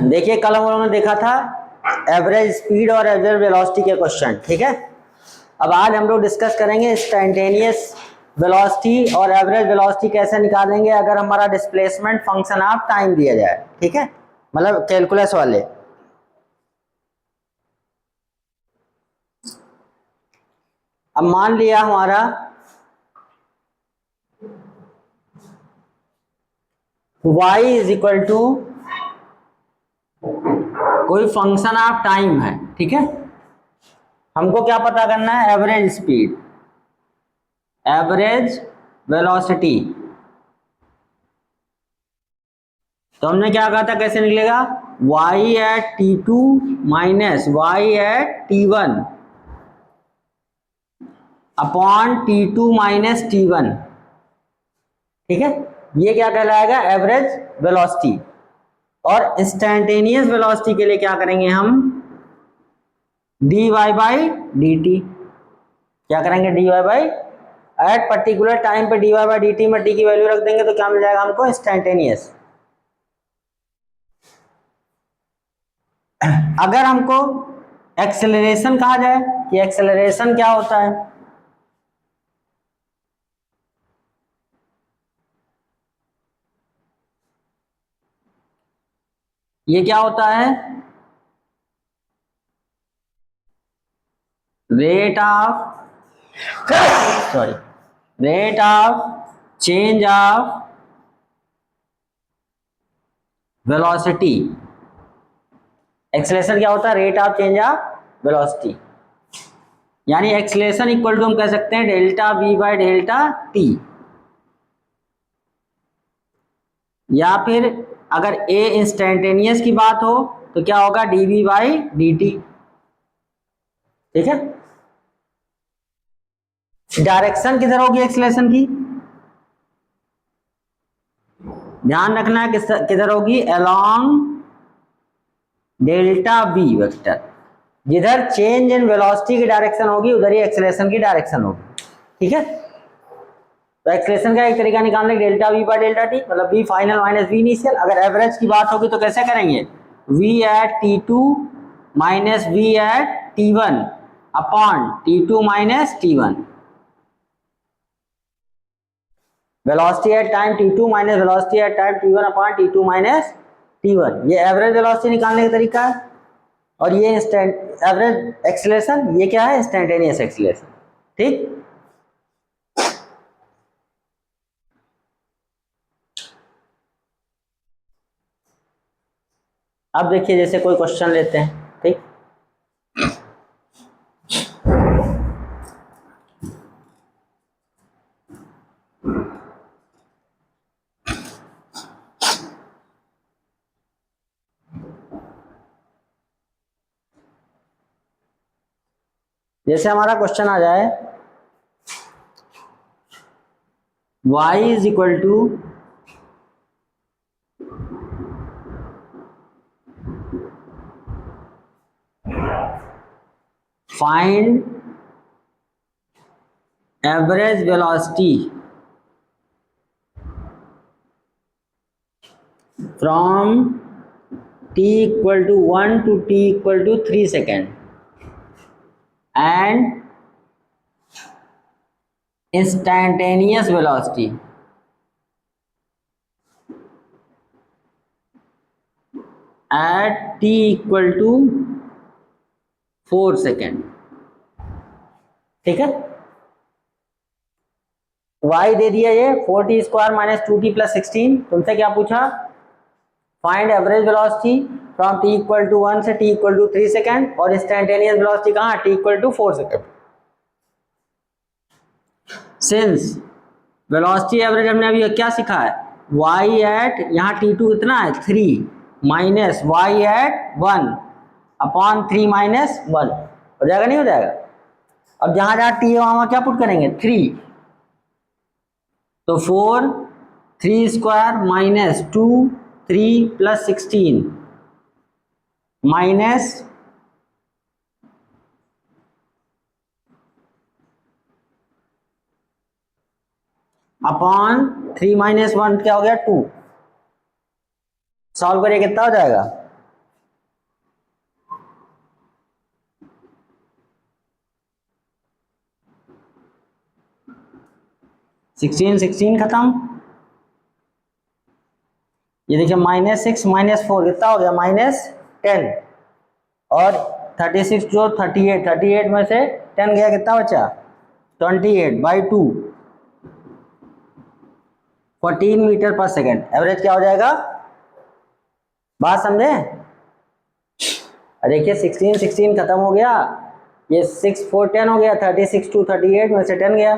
देखिए कल हम लोगों ने देखा था एवरेज स्पीड और एवरेज वेलोसिटी के क्वेश्चन, ठीक है। अब आज हम लोग डिस्कस करेंगे इंस्टैन्टेनियस वेलोसिटी और एवरेज वेलोसिटी कैसे निकालेंगे अगर हमारा डिस्प्लेसमेंट फंक्शन ऑफ टाइम दिया जाए, ठीक है, मतलब कैलकुलस वाले। अब मान लिया हमारा y इज इक्वल टू कोई फंक्शन ऑफ टाइम है, ठीक है। हमको क्या पता करना है, एवरेज स्पीड, एवरेज वेलोसिटी। तो हमने क्या कहा था, कैसे निकलेगा, y at t2 minus y at t1 upon t2 minus t1, ठीक है। ये क्या कहलाएगा, एवरेज वेलोसिटी। और इंस्टैन्टेनियस वेलोसिटी के लिए क्या करेंगे हम, dy बाई dt। क्या करेंगे, dy by, at particular time पे dy बाई dt में t की वैल्यू रख देंगे तो क्या मिल जाएगा हमको, इंस्टैन्टेनियस। अगर हमको एक्सेलरेशन कहा जाए कि एक्सेलरेशन क्या होता है, ये क्या होता है, rate of change of velocity. Acceleration क्या होता है, rate of change of velocity. यानी एक्सेलरेशन इक्वल टू हम कह सकते हैं delta v by delta t, या फिर अगर a इंस्टैन्टेनियस की बात हो तो क्या होगा, dv बाई dt, ठीक है। डायरेक्शन किधर होगी एक्सेलरेशन की, ध्यान रखना है किधर होगी, अलोंग डेल्टा v वेक्टर। जिधर चेंज इन वेलोसिटी की डायरेक्शन होगी उधर ही एक्सेलरेशन की डायरेक्शन होगी, ठीक है। तो एक्सेलरेशन का एक तरीका निकालने, delta v by delta t, मतलब v final minus v initial. अगर एवरेज की बात होगी तो कैसे करेंगे, v at t2 minus v at t1 upon t2 minus t1। Velocity at time t2 minus velocity at time t1 upon t2 minus t1, ये average velocity निकालने का तरीका है। और ये एवरेज एक्सेलरेशन, ये क्या है, इंस्टैन्टेनियस एक्सेलरेशन, ठीक। अब देखिए जैसे कोई क्वेश्चन लेते हैं, ठीक। जैसे हमारा क्वेश्चन आ जाए, y is equal to find average velocity from t equal to 1 to t equal to 3 second and instantaneous velocity at t equal to 4 second, ठीक है। y दे दिया ये 4t square minus 2t plus 16। तुमसे क्या पूछा, find average velocity from t equal to 1 से t equal to 3 second, और instantaneous velocity कहाँ, t equal to 4 second. Since velocity average हमने अभी क्या सीखा है, y एट, यहाँ t2 कितना है 3 minus y at 1 upon 3 minus 1, हो जाएगा नहीं हो जाएगा। अब जहां जहां t है वहां क्या पुट करेंगे, 3, तो 4 3 square minus 2 3 plus 16 minus upon 3 minus 1 क्या हो गया 2। सॉल्व करिए कितना हो जाएगा, सिक्सटीन खत्म। ये देखिए -6 -4 कितना हो गया -10, और 36 जो 38 में से 10 गया कितना बचा 28/2, 14 मीटर पर सेकेंड। एवरेज क्या हो जाएगा, बात समझे। देखिए 16 खत्म हो गया, ये 6 4 10 हो गया, 36 to 38 में से 10 गया।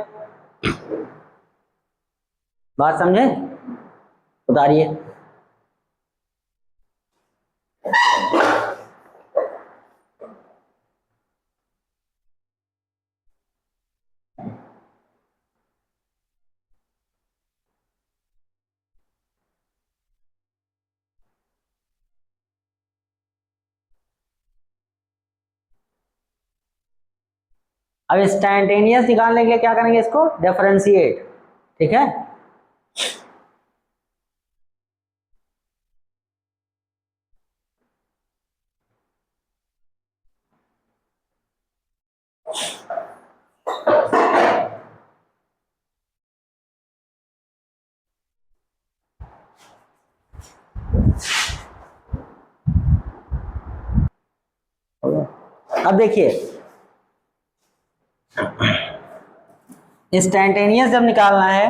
बात समझे, उतारिए। अब इंस्टैन्टेनियस निकालने के लिए क्या करेंगे, इसको डिफरेंशिएट, ठीक है। अब देखिए इंस्टैन्टेनियस जब निकालना है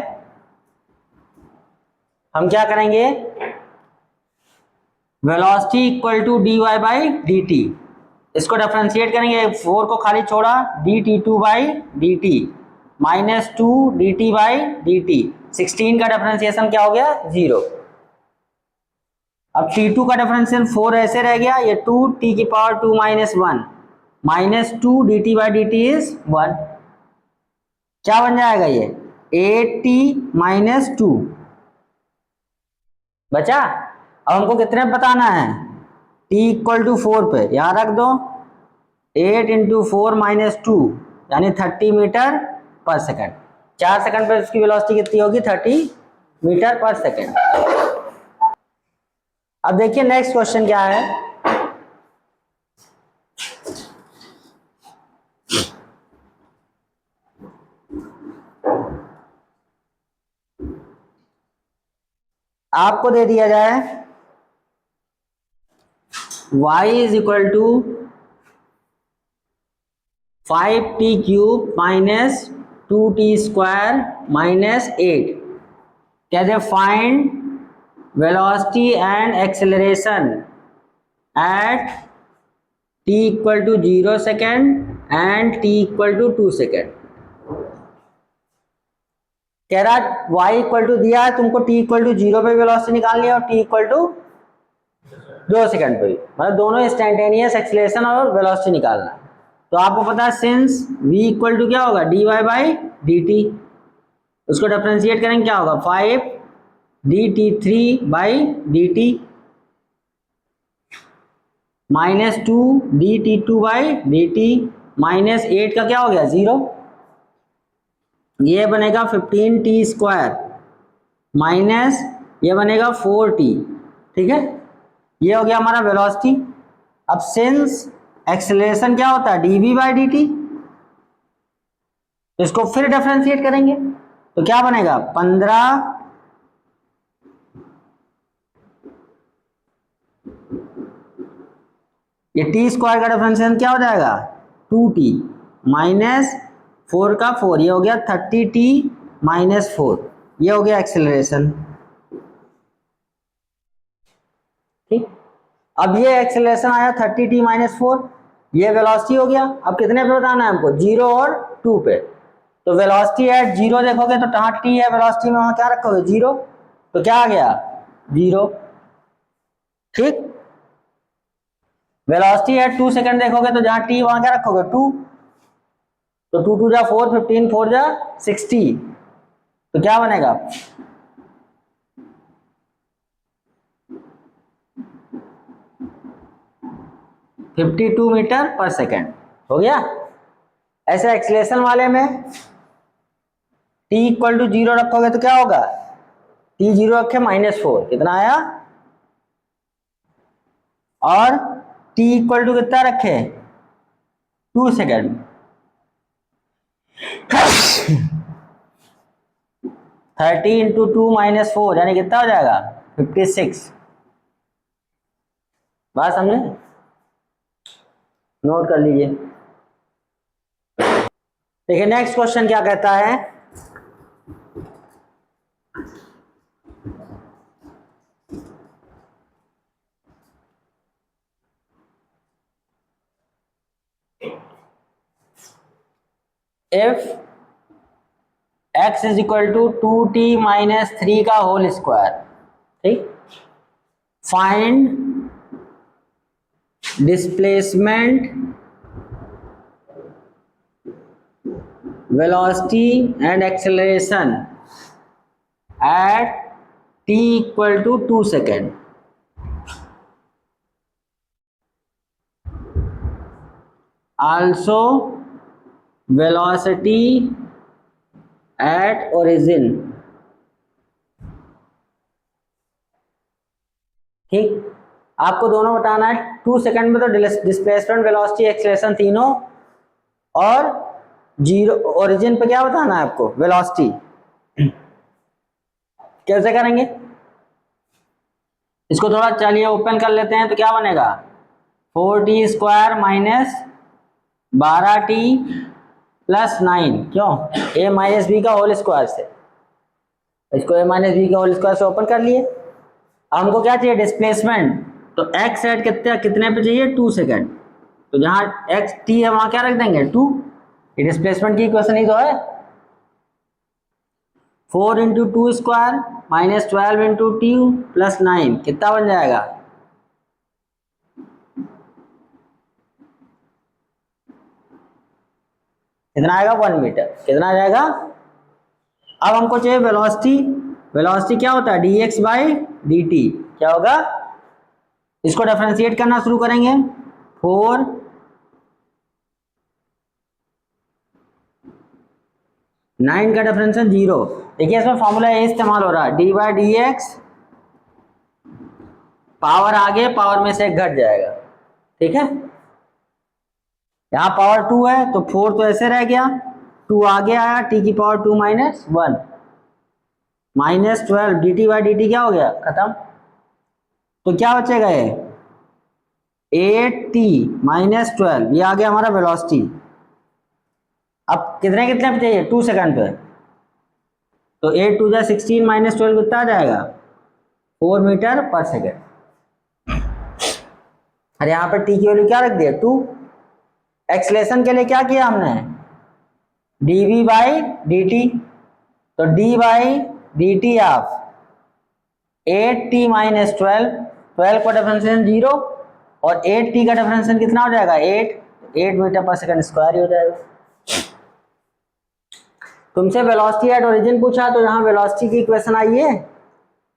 हम क्या करेंगे, velocity equal to dy by d t, इसको डिफरेंशिएट करेंगे, 4 को खाली छोड़ा, dt2 by d t -2 dt by d t, 16 का डिफरेंशिएशन क्या हो गया 0। अब t2 का डिफरेंशियल 4 ऐसे रह गया, ये 2 t की power 2 -1 -2 dt by d T is 1, क्या बन जाएगा ये 8t - 2 बचा। अब हमको कितने बताना है, t इक्वल टू 4 पे, यहां रख दो 8 × 4 - 2 यानी 30 मीटर पर सेकेंड। 4 सेकंड पे उसकी वेलोसिटी कितनी होगी 30 मीटर पर सेकेंड। अब देखिए नेक्स्ट क्वेश्चन क्या है, आपको दे दिया जाए y is equal to 5t³ - 2t² - 8, कहते find velocity and acceleration at t equal to 0 second and t equal to 2 second. कह रहा y इक्वल टू दिया है तुमको, t इक्वल टू 0 पे वेलोसिटी निकालनी है और t इक्वल टू 2 सेकेंड पे, मतलब दोनों इंस्टैन्टेनियस एक्सेलरेशन और वेलोसिटी निकालना है। तो आपको पता है सिंस v इक्वल टू क्या होगा dy बाई डी टी, उसको डिफरेंशिएट करेंगे क्या होगा 5 dt3 by d t -2 dt2 by d T -8 का क्या हो गया 0, ये बनेगा 15t² माइनस ये बनेगा 4t, ठीक है। ये हो गया हमारा वेलोसिटी। अब सिंस एक्सेलरेशन क्या होता है dv बाई डी टी, तो इसको फिर डिफरेंशिएट करेंगे तो क्या बनेगा 15 ये t² का डिफरेंशिएशन क्या हो जाएगा 2t -4 का 4, ये हो गया 30t - 4, ये हो गया एक्सेलरेशन, ठीक। अब ये एक्सेलरेशन आया 30t - 4, ये वेलोसिटी हो गया। अब कितने पे बताना है हमको 0 और 2 पे, तो वेलोसिटी एट 0 देखोगे तो जहां t है वेलोसिटी में वहां क्या रखोगे 0, तो क्या आ गया 0, ठीक। वेलोसिटी एट 2 सेकंड देखोगे तो जहां t वहां क्या रखोगे 2, तो 2 2 जा 4, 15 4 जा 60, तो क्या बनेगा 52 मीटर पर सेकेंड, हो गया। ऐसे एक्सेलरेशन वाले में टी इक्वल टू 0 रखोगे तो क्या होगा, टी 0 रखे -4 कितना आया, और टी इक्वल टू कितना रखे 2 सेकेंड 30 इंटू 2 -4 यानी कितना हो जाएगा 56। बात समझे, नोट कर लीजिए। देखिए नेक्स्ट क्वेश्चन क्या कहता है, if x is equal to 2t - 3 का होल स्क्वायर, ठीक, find displacement velocity and acceleration at t equal to 2 second. Also velocity at origin, ठीक, आपको दोनों बताना है। 2 सेकंड में तो डिस्प्लेसमेंट वेलोसिटी एक्सेलरेशन तीनों, और 0 ओरिजिन पे क्या बताना है आपको, वेलोसिटी। कैसे करेंगे इसको, थोड़ा चलिए ओपन कर लेते हैं, तो क्या बनेगा 4t square minus 12t plus 9, क्यों a माइनस बी का होल स्क्वायर से, इसको a माइनस बी का होल स्क्वायर से ओपन कर लिए। हमको क्या चाहिए डिस्प्लेसमेंट, तो x एट कितने पे चाहिए 2 सेकेंड, तो जहां x t है वहां क्या रख देंगे 2, ये डिस्प्लेसमेंट की इक्वेशन ही तो है। 4 into 2 square minus 12 into T plus 9 कितना बन जाएगा, कितना आएगा 1 मीटर, कितना आ जाएगा। अब हमको चाहिए वेलोसिटी, वेलोसिटी क्या होता है dx बाई dt, क्या होगा, इसको डिफरेंशिएट करना शुरू करेंगे। 4 9 का डिफरेंशियल 0, देखिए इसमें फॉर्मूला ये इस्तेमाल हो रहा है, D by D x, power आगे पावर में से एक घट जाएगा, ठीक है, यहाँ पावर 2 है तो 4 तो ऐसे रह गया, 2 आगे आया, टी की power 2 minus 1 minus 12 D T by d T क्या हो गया खत्म, तो क्या बचेगा ये 8t माइनस 12, ये आ गया हमारा वेलोसिटी। अब कितने कितने पे चाहिए 2 सेकंड पे, तो 8 2 जा 16 माइनस 12 कितना आ जाएगा 4 मीटर पर सेकेंड। अरे यहाँ पर t की वैल्यू क्या रख दिया 2, एक्सेलरेशन के लिए क्या किया हमने dv बाई dt, तो d by dt of 8t minus 12 का डिफरेंशिएशन 0 और 8t का डिफरेंशिएशन कितना हो जाएगा 8 मीटर पर सेकंड स्क्वायर हो जाएगा। तुमसे वेलोसिटी एट ओरिजिन पूछा, तो यहाँ वेलोसिटी की इक्वेशन आई है,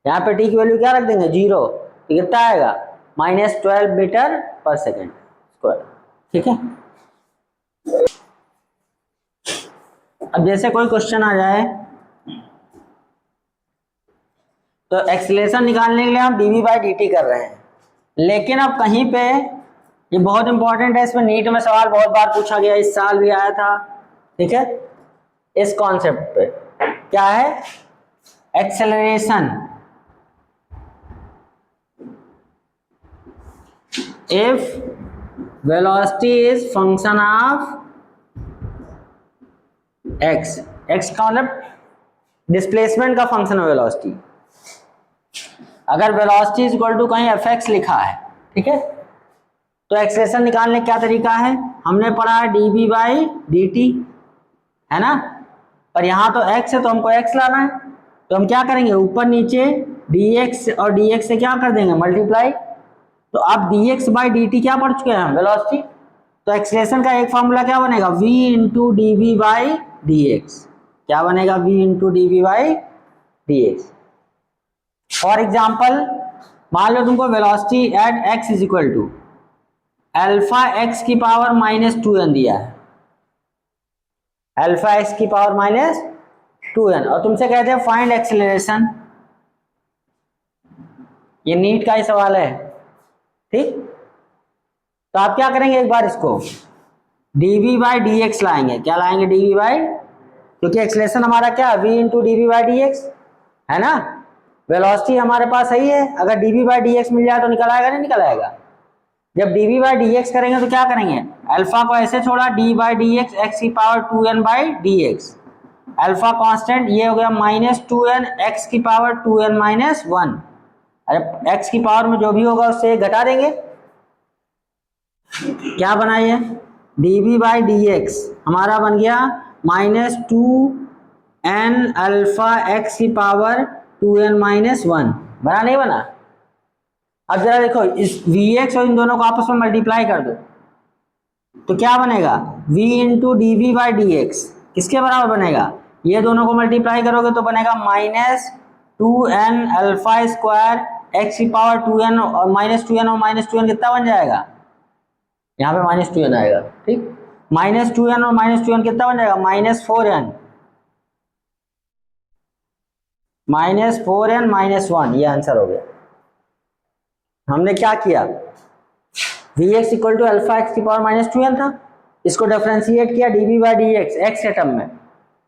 यहाँ पे t की वैल्यू क्या रख देंगे 0, तो कितना आएगा -12 मीटर पर सेकंड स्क्वायर, ठीक है। अब जैसे कोई क्वेश्चन आ जाए तो एक्सेलरेशन निकालने के लिए हम dv बाई dt कर रहे हैं, लेकिन अब कहीं पे ये बहुत इंपॉर्टेंट है, इसमें नीट में सवाल बहुत बार पूछा गया, इस साल भी आया था, ठीक है, इस कॉन्सेप्ट पे क्या है acceleration, if velocity is function of x, x का मतलब डिस्प्लेसमेंट का फंक्शन है वेलोसिटी, अगर वेलोसिटी इज इक्वल टू कहीं fx लिखा है, ठीक है, तो एक्सेलरेशन निकालने का क्या तरीका है, हमने पढ़ा है dv बाई dt, है ना, पर यहाँ तो x है तो हमको x लाना है, तो हम क्या करेंगे ऊपर नीचे dx और dx से क्या कर देंगे मल्टीप्लाई, तो आप dx बाई dt क्या पढ़ चुके हैं वेलोसिटी, तो एक्सेलरेशन का एक फॉर्मूला क्या बनेगा v into D we by D x, क्या बनेगा v into D we by D x. For example मान लो तुमको velocity at x is equal to alpha x की पावर -2n दिया है, अल्फा x की पावर 2n, और तुमसे कहते हैं फाइंड एक्सेलरेशन, ये नीट का ही सवाल है, ठीक। तो आप क्या करेंगे, एक बार इसको dv बाई डी एक्स लाएंगे, क्या लाएंगे, dv बाई, क्योंकि एक्सेलरेशन हमारा क्या v into D by D x है ना, वेलोसिटी हमारे पास सही है, अगर dv बाई डी एक्स मिल जाए तो निकल आएगा, नहीं निकल आएगा। जब dv बाई डी एक्स करेंगे तो क्या करेंगे, अल्फा को ऐसे छोड़ा, d by D x x की power 2n by D X, alpha constant, ये हो गया -2n एक्स की पावर 2n माइनस 1, अरे एक्स की पावर में जो भी होगा उससे घटा देंगे, क्या बना ये dv बाई डी एक्स हमारा बन गया -2n अल्फा एक्स की पावर 2n माइनस 1, बना नहीं बना। अब जरा देखो इस vx और इन दोनों को आपस में मल्टीप्लाई कर दो तो क्या बनेगा, v into D we by D x किसके बराबर बनेगा, ये दोनों को मल्टीप्लाई करोगे तो बनेगा -2n अल्फा स्क्वायर एक्स की पावर 2n और -2n और -2n कितना बन जाएगा, यहाँ पे -2n आएगा, ठीक, -2n और -2n कितना बन जाएगा, -4n माइनस 1, ये आंसर हो गया। हमने क्या किया, vx equal to alpha x की पावर -2n था, इसको डिफरेंशिएट किया dv by D x x के टर्म में,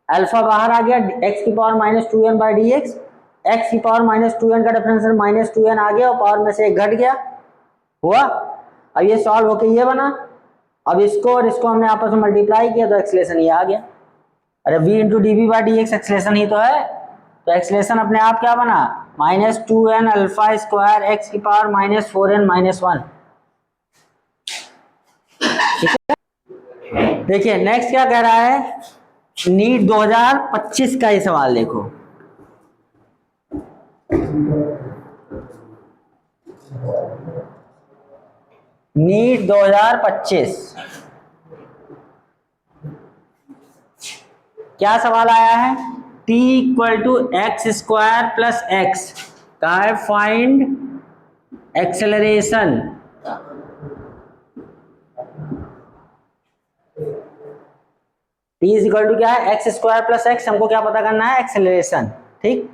अल्फा बाहर आ गया, x की power -2n by D x, x की पावर -2n का डिफरेंशियल -2n आ गया और पावर में से एक घट गया, हुआ। अब ये सॉल्व होके ये बना, अब इसको और इसको हमने आपस में मल्टीप्लाई किया तो एक्सेलरेशन ये आ गया, अरे v into D we by D X acceleration ही तो है, तो एक्सेलरेशन अपने आप क्या बना, -2n अल्फा स्क्वायर एक्स की पावर -4n माइनस 1, ठीक है। देखिए नेक्स्ट क्या कह रहा है, नीट 2025 का ये सवाल देखो, नीट 2025 क्या सवाल आया है, t equal to x square plus x, कहा है find acceleration, t is equal to क्या है, एक्स स्क्वायर प्लस एक्स, हमको क्या पता करना है, एक्सेलरेशन, ठीक।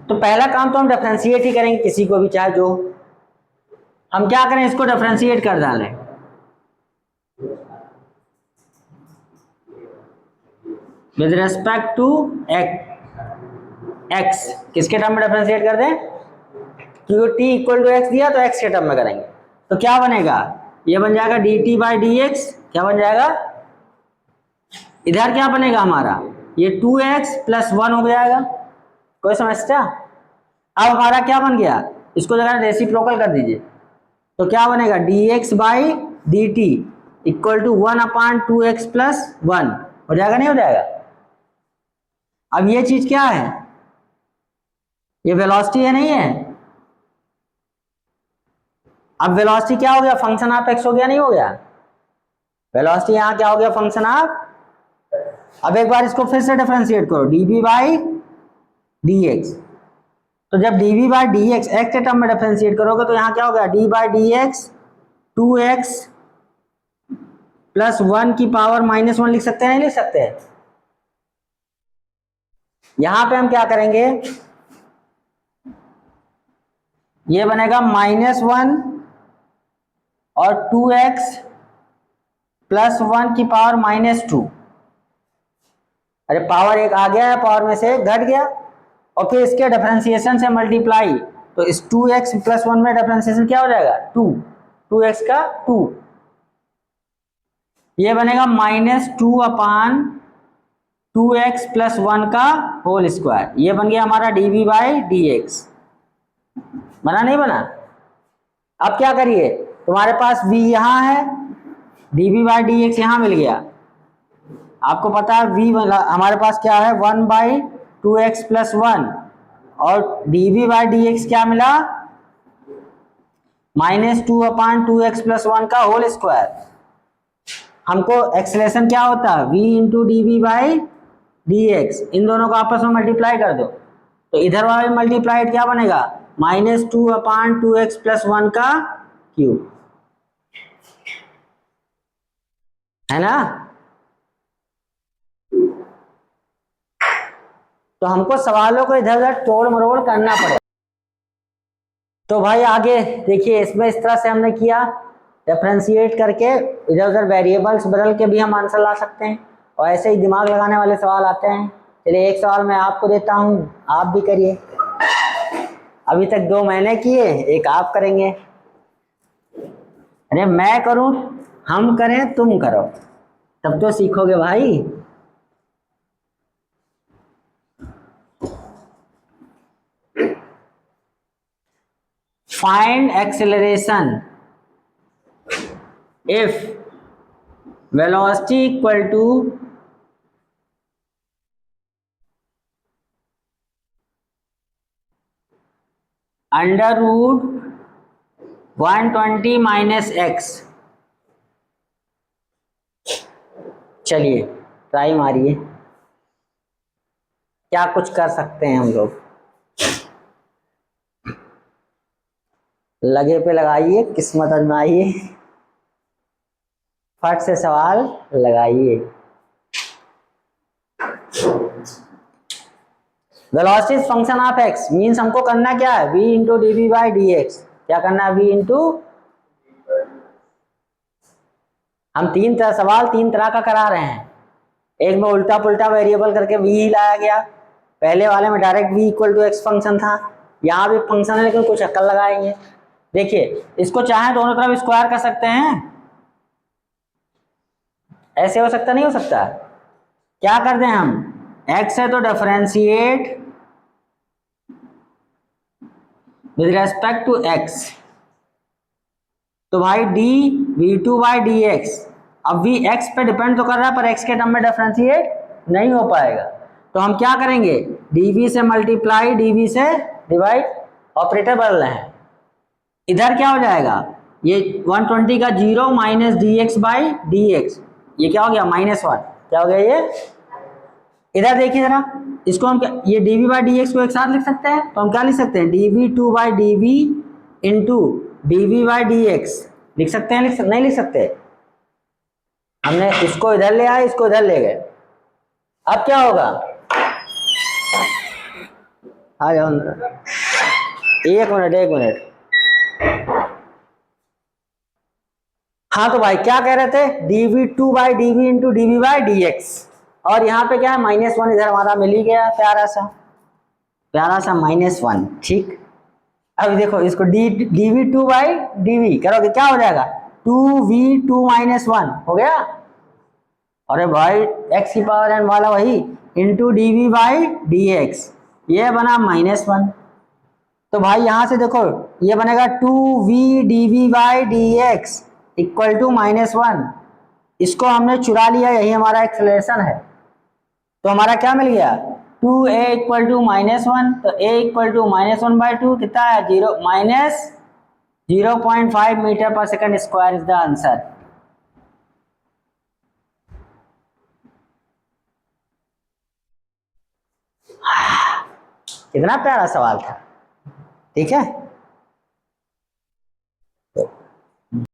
तो पहला काम तो हम डिफरेंशिएट ही करेंगे, किसी को भी चाहे जो, हम क्या करें, इसको डिफरेंशिएट कर डालें, विद रेस्पेक्ट टू एक्स, किसके टर्म में डिफरेंशिएट कर दें, क्योंकि t इक्वल टू एक्स दिया तो x के टर्म में करेंगे, तो क्या बनेगा, ये बन जाएगा dt बाई डी एक्स, क्या बन जाएगा, इधर क्या बनेगा हमारा, ये 2x प्लस 1 हो जाएगा, कोई समस्या। अब हमारा क्या बन गया, इसको जगह रेसिप्रोकल कर दीजिए, तो क्या बनेगा dx by d t equal to 1/2x plus 1, हो जाएगा नहीं हो जाएगा। अब ये चीज क्या है, ये वेलोसिटी है नहीं है, अब वेलोसिटी क्या हो गया, फंक्शन ऑफ एक्स हो गया नहीं हो गया, वेलोसिटी यहाँ क्या हो गया, फंक्शन ऑफ, अब एक बार इसको फिर से डिफरेंशिएट करो, dv बाई डी एक्स, तो जब dv by D x x के टर्म में डिफरेंशिएट करोगे तो यहाँ क्या होगा, d by D x 2x plus 1 की पावर -1 लिख सकते हैं, नहीं लिख सकते हैं। यहां पे हम क्या करेंगे, ये बनेगा -1 और 2x प्लस 1 की पावर -2, अरे पावर एक आ गया है, पावर में से घट गया, और फिर इसके डिफरेंशिएशन से मल्टीप्लाई, तो इस 2x प्लस 1 में डिफरेंशिएशन क्या हो जाएगा, 2x का 2, ये बनेगा -2/2x प्लस 1 का होल स्क्वायर, ये बन गया हमारा dv बाई डी एक्स, बना नहीं बना। अब क्या करिए, तुम्हारे पास v यहां है, dv बाई डी एक्स यहां मिल गया, आपको पता है v हमारे पास क्या है 1/2x प्लस 1, और dv बाई डी एक्स क्या मिला, -2/2x प्लस 1 का होल स्क्वायर। हमको एक्सेलरेशन क्या होता है, v into D we by D X, इन दोनों को आपस में मल्टीप्लाई कर दो, तो इधर वाला मल्टीप्लाइड क्या बनेगा, -2/2x प्लस 1 का क्यूब, है ना। तो हमको सवालों को इधर उधर तोड़ मरोड़ करना पड़ेगा। तो भाई आगे देखिए, इसमें इस तरह से हमने किया, डिफरेंशिएट करके इधर उधर वेरिएबल्स बदल के भी हम आंसर ला सकते हैं, और ऐसे ही दिमाग लगाने वाले सवाल आते हैं। चलिए एक सवाल मैं आपको देता हूँ, आप भी करिए। अभी तक 2 मैंने किए, एक आप करेंगे। अरे मैं करूं, हम करें, तुम करो, तब तो सीखोगे भाई। Find acceleration if velocity equal to under root 120 minus x। चलिए ट्राई मारिए, क्या कुछ कर सकते हैं हम लोग। लगे पे लगाइए, किस्मत आजमाइए, फट से सवाल लगाइए। Velocity function of x means हमको करना क्या है, v into D we by D x. क्या करना है, v इंटू, हम सवाल 3 तरह का करा रहे हैं। एक में उल्टा पुल्टा वेरिएबल करके v ही लाया गया, पहले वाले में direct v equal to x function था। यहाँ भी फंक्शन है लेकिन कुछ अक्ल लगाएंगे। देखिए इसको चाहे दोनों तरफ स्क्वायर कर सकते हैं, ऐसे हो सकता नहीं हो सकता। क्या करते हैं हम, x है तो differentiate with respect to x, तो भाई d v two by D x. अब v x पे डिपेंड तो कर रहा है, पर x के टर्म में डिफरेंशिएट नहीं हो पाएगा, तो हम क्या करेंगे, dv से मल्टीप्लाई dv से डिवाइड, ऑपरेटर बदल रहे हैं। इधर क्या हो जाएगा, ये 120 का 0 minus D x by D x, ये क्या हो गया -1। क्या हो गया ये, इधर देखिए जरा, इसको हम क्या, ये dv बाई डी एक्स को एक साथ लिख सकते हैं, तो हम क्या लिख सकते हैं, dv2 by dv into dv by D x लिख सकते हैं, नहीं लिख सकते। हमने इसको इधर ले आए, इसको इधर ले गए। अब क्या होगा, आ जाओ अंदर, एक मिनट। हाँ तो भाई क्या कह रहे थे, dv2 by dv into dv by dx, और यहाँ पे क्या है -1, इधर हमारा मिल ही गया प्यारा सा -1। ठीक, अब देखो इसको dv2 बाई dv करोगे क्या हो जाएगा, 2v2 -1 हो गया। अरे भाई x की पावर n वाला वही इंटू dv बाई dx, ये बना -1। तो भाई यहां से देखो ये बनेगा 2v dv by dx equal to -1। इसको हमने चुरा लिया, यही हमारा एक्सेलरेशन है। तो हमारा क्या मिल गया, 2a इक्वल टू -1, तो a इक्वल टू -1/2 कितना है, 0.5 मीटर पर second square is the answer. कितना प्यारा सवाल था, ठीक है।